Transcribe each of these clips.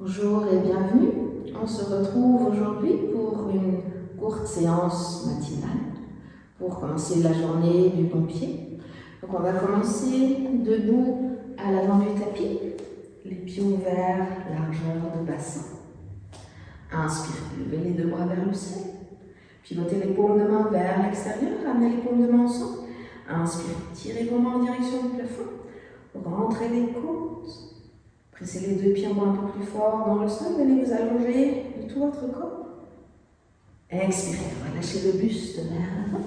Bonjour et bienvenue. On se retrouve aujourd'hui pour une courte séance matinale pour commencer la journée du bon pied. Donc on va commencer debout à l'avant du tapis, les pieds ouverts, largeur de bassin. Inspirez, levez les deux bras vers le ciel. Pivotez les paumes de main vers l'extérieur, ramenez les paumes de main ensemble. Inspirez, tirez vos mains en direction du plafond. Rentrez les côtes. Pressez les deux pieds un peu plus fort dans le sol. Venez vous allonger de tout votre corps. Expirez, relâchez le buste vers l'avant.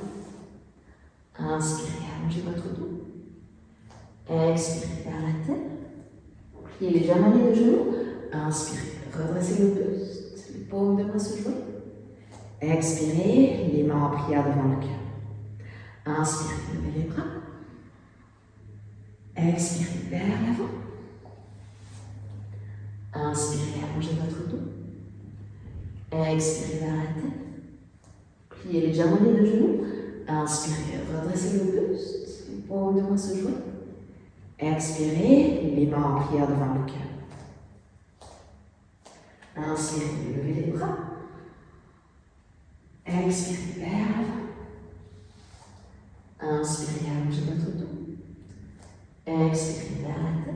Inspirez, allongez votre dos. Expirez vers la tête. Pliez légèrement les genoux. Inspirez, redressez le buste. Les paumes de main se joignent. Expirez, les mains en prière devant le cœur. Inspirez, levez les bras. Expirez vers l'avant. Inspirez, allongez votre dos. Expirez vers la tête. Pliez légèrement les deux genoux. Inspirez, redressez le buste. Les paumes de main se joignent. Expirez, les mains en prière devant le cœur. Inspirez, levez les bras. Expirez vers l'avant. Inspirez, allongez votre dos. Expirez vers la tête.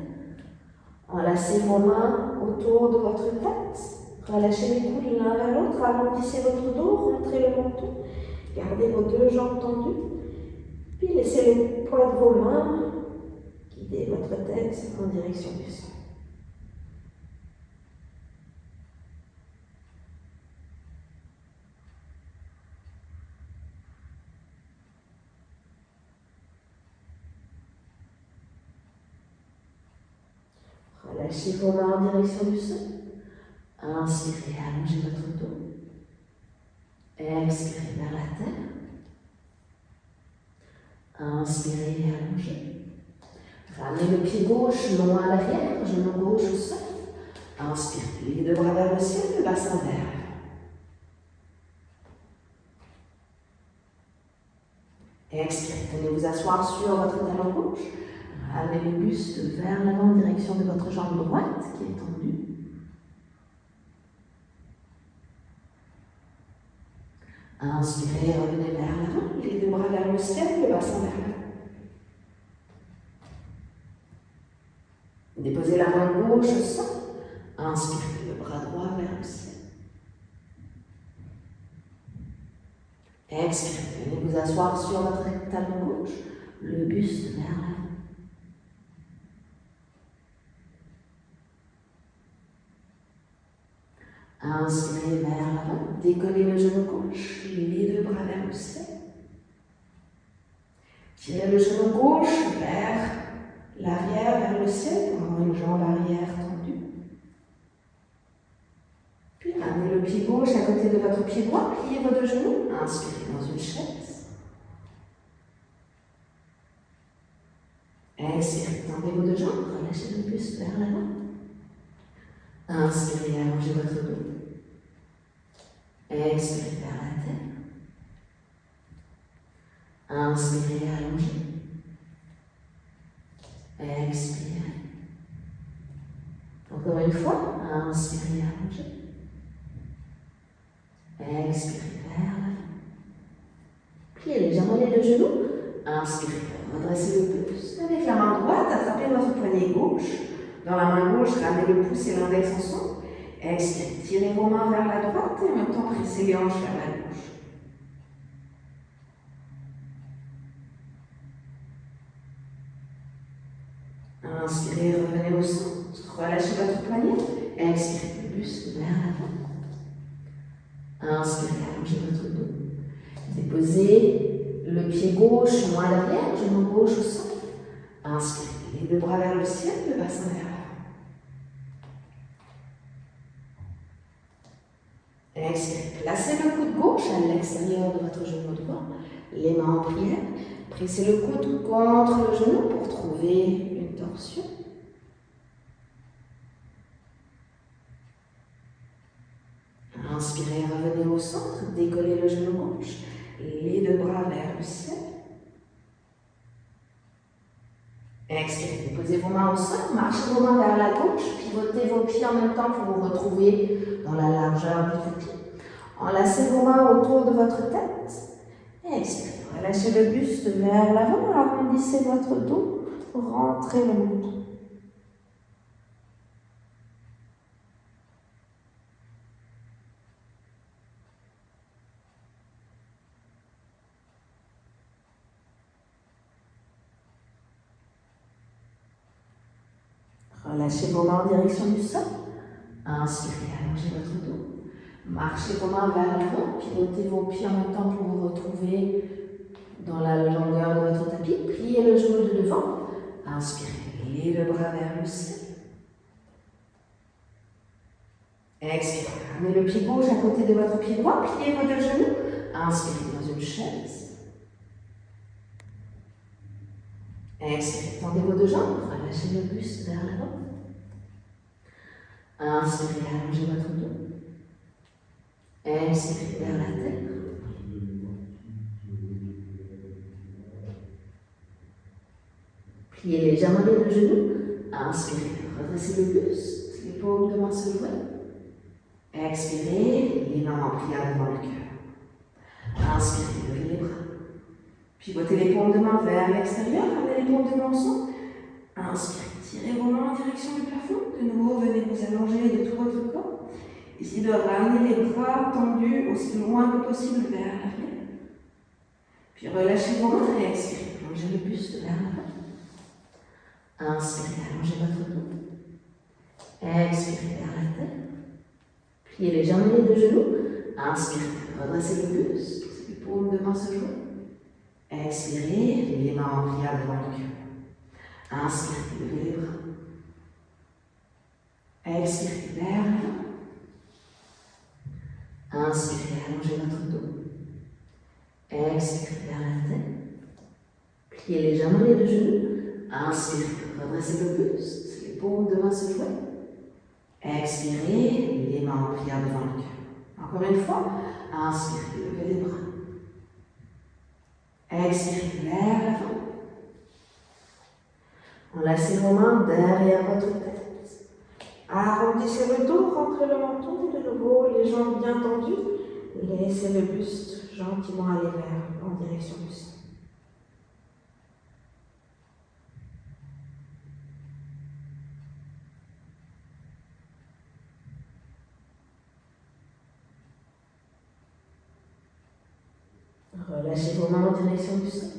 Enlacez vos mains autour de votre tête. Relâchez les coudes l'un vers l'autre. Arrondissez votre dos, rentrez le menton. Gardez vos deux jambes tendues. Puis laissez le poids de vos mains guider votre tête en direction du sol. Relâchez vos mains en direction du sol. Inspirez, allongez votre dos. Expirez vers la terre. Inspirez, allongez. Ramenez le pied gauche long à l'arrière, genou gauche au sol. Inspirez, les deux bras vers le ciel, le bassin vers l'avant. Expirez, venez vous asseoir sur votre talon gauche. Ramenez le buste vers l'avant en direction de votre jambe droite qui est tendue. Inspirez, revenez vers l'avant, les deux bras vers le ciel, le bassin vers l'avant. Déposez la main gauche au sol. Inspirez, le bras droit vers le ciel. Expirez, venez vous asseoir sur votre talon gauche, le buste vers l'avant. Inspirez vers l'avant, décollez le genou gauche, les deux bras vers le ciel. Tirez le genou gauche vers l'arrière, vers le ciel, pour avoir une jambe arrière tendue. Puis ramenez le pied gauche à côté de votre pied droit, pliez vos deux genoux, inspirez dans une chaise. Expirez, tendez vos deux jambes, relâchez le buste vers l'avant. Inspirez, allongez votre dos. Expirez vers la tête. Inspirez, allongez. Expirez. Encore une fois, inspirez, allongez. Expirez vers l'avant. Pliez légèrement les deux genoux. Inspirez, redressez le buste. Avec la main droite, attrapez votre poignet gauche. Dans la main gauche, ramenez le pouce et l'index ensemble. Expirez, tirez vos mains vers la droite et en même temps pressez les hanches vers la gauche. Inspirez, revenez au centre, relâchez votre poignet. Expirez, le buste vers l'avant. Inspirez, allongez votre dos. Déposez le pied gauche loin à l'arrière, genou gauche au sol. Inspirez, les deux bras vers le ciel, le bassin vers l'avant. Expirez, placez le coude gauche à l'extérieur de votre genou droit, les mains en prière. Pressez le coude contre le genou pour trouver une torsion. Inspirez, revenez au centre, décollez le genou gauche, les deux bras vers le ciel. Expirez, déposez Posez vos mains au sol, marchez vos mains vers la gauche, pivotez vos pieds en même temps pour vous retrouver dans la largeur du tapis. Enlacez vos mains autour de votre tête. Et expirez. Relâchez le buste vers l'avant, arrondissez votre dos, rentrez le menton. Relâchez vos mains en direction du sol. Inspirez, allongez votre dos. Marchez vos mains vers l'avant, pivotez vos pieds en même temps pour vous retrouver dans la longueur de votre tapis. Pliez le genou de devant. Inspirez, pliez le bras vers le ciel. Expirez, ramenez le pied gauche à côté de votre pied droit, pliez vos deux genoux. Inspirez dans une chaise. Expirez, tendez vos deux jambes, relâchez le buste vers l'avant. Inspirez, allongez votre dos. Expirez vers la terre. Pliez légèrement les deux genoux. Inspirez, redressez le buste, les paumes de main se joignent. Expirez, les mains en prière devant le cœur. Inspirez, levez les bras. Pivotez les paumes de main vers l'extérieur, ramenez les paumes de main au centre. Inspirez, tirez vos mains en direction du plafond. De nouveau, venez vous allonger de tout votre corps. Essayez de ramener les bras tendus aussi loin que possible vers l'arrière. Puis relâchez vos mains et expirez. Plongez le buste vers l'avant. Inspirez, allongez votre dos. Expirez vers la tête. Pliez légèrement les deux genoux. Inspirez, redressez le buste. Les paumes de main se joignent. Expirez, les mains en prière devant le cœur. Inspirez, levez les bras. Expirez vers l'avant. Inspirez, allongez votre dos. Expirez vers la tête. Pliez légèrement les deux genoux. Inspirez, redressez le buste. Les paumes de main se joignent. Expirez, les mains en prière devant le cœur. Encore une fois. Inspirez, levez les bras. Expirez vers l'avant. Enlacez vos mains derrière votre tête. Arrondissez le dos, rentrez le menton, de nouveau les jambes bien tendues. Laissez le buste gentiment aller vers en direction du sol. Relâchez vos mains en direction du sol.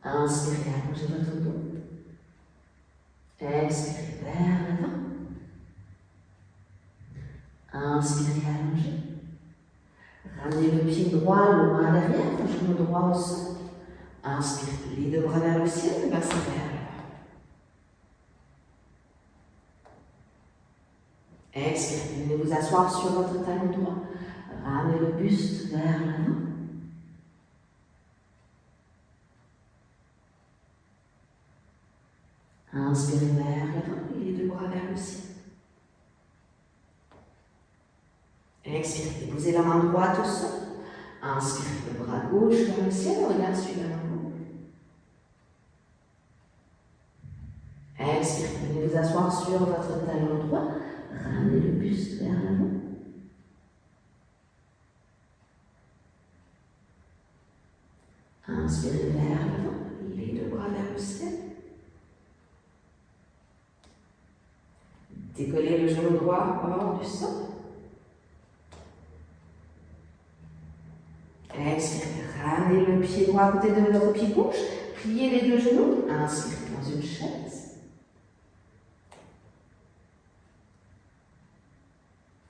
Inspirez, allongez votre dos. Expirez vers l'avant. Inspirez, allongez. Ramenez le pied droit loin à l'arrière, le genou droit au sol. Inspirez, les deux bras vers le ciel, bassin vers l'avant. Expirez, venez vous asseoir sur votre talon droit. Ramenez le buste vers l'avant. Inspirez vers l'avant et les deux bras vers le ciel. Expirez, posez la main droite au sol. Inspirez le bras gauche vers le ciel, regard sur la main gauche. Expirez, venez vous asseoir sur votre talon droit. Ramenez le buste vers l'avant. Inspirez vers l'avant, les deux bras vers le ciel. Décollez le genou droit hors du sol. Expirez, ramenez le pied droit à côté de votre pied gauche. Pliez les deux genoux. Inspirez dans une chaise.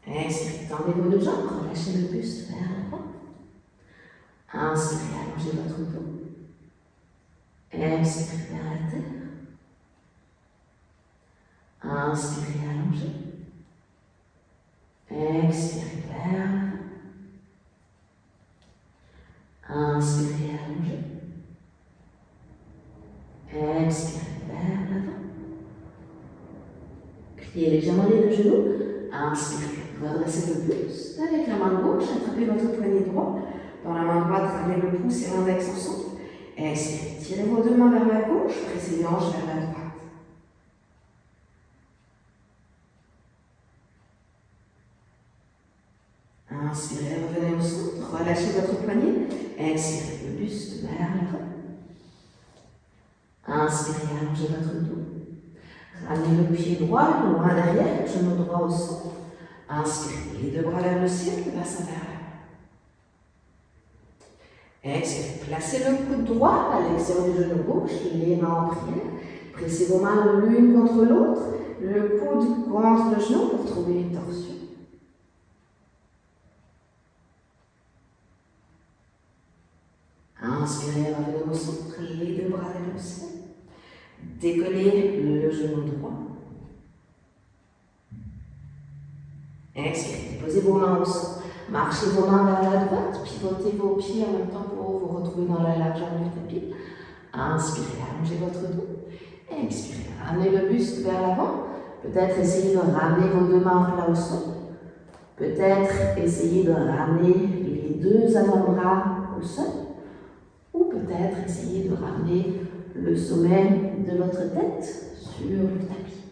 Expirez, tendez vos deux jambes. Relâchez le buste vers l'avant. Inspirez, allongez votre dos. Expirez vers la terre. Inspirez, allongez. Expirez vers l'avant. Inspirez, allongez. Expirez vers l'avant. Pliez légèrement les deux genoux. Inspirez, redressez le buste. Avec la main gauche, attrapez votre poignet droit. Dans la main droite, ramenez le pouce et l'index ensemble. Expirez, tirez vos deux mains vers la gauche, pressez les hanches vers la droite. Inspirez, revenez au centre, relâchez votre poignet. Expirez le buste vers l'avant. Inspirez, allongez votre dos. Ramenez le pied droit loin derrière, genou droit au sol. Inspirez, les deux bras vers le ciel, le bassin vers l'avant. Expirez, placez le coude droit à l'extérieur du genou gauche, les mains en prière. Pressez vos mains l'une contre l'autre, le coude contre le genou pour trouver une torsion. Inspirez, revenez au centre, les deux bras vers le ciel. Décollez le genou droit. Expirez, posez vos mains au sol. Marchez vos mains vers la droite, pivotez vos pieds en même temps pour vous retrouver dans la largeur du tapis. Inspirez, allongez votre dos. Expirez, ramenez le buste vers l'avant. Peut-être essayez de ramener vos deux mains plat au sol. Peut-être essayez de ramener les deux avant-bras au sol. Ou peut-être essayez de ramener le sommet de votre tête sur le tapis.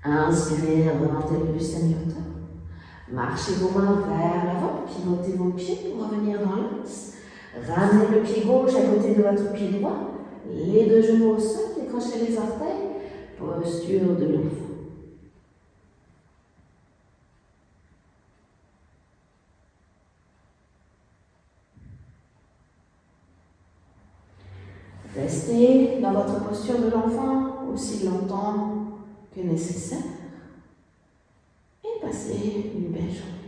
Inspirez, remontez le buste à mi-hauteur. Marchez vos mains vers l'avant, pivotez vos pieds pour revenir dans l'axe. Ramenez le pied gauche à côté de votre pied droit. Les deux genoux au sol, décrochez les orteils. Posture de l'enfant. Restez dans votre posture de l'enfant aussi longtemps que nécessaire et passez une belle journée.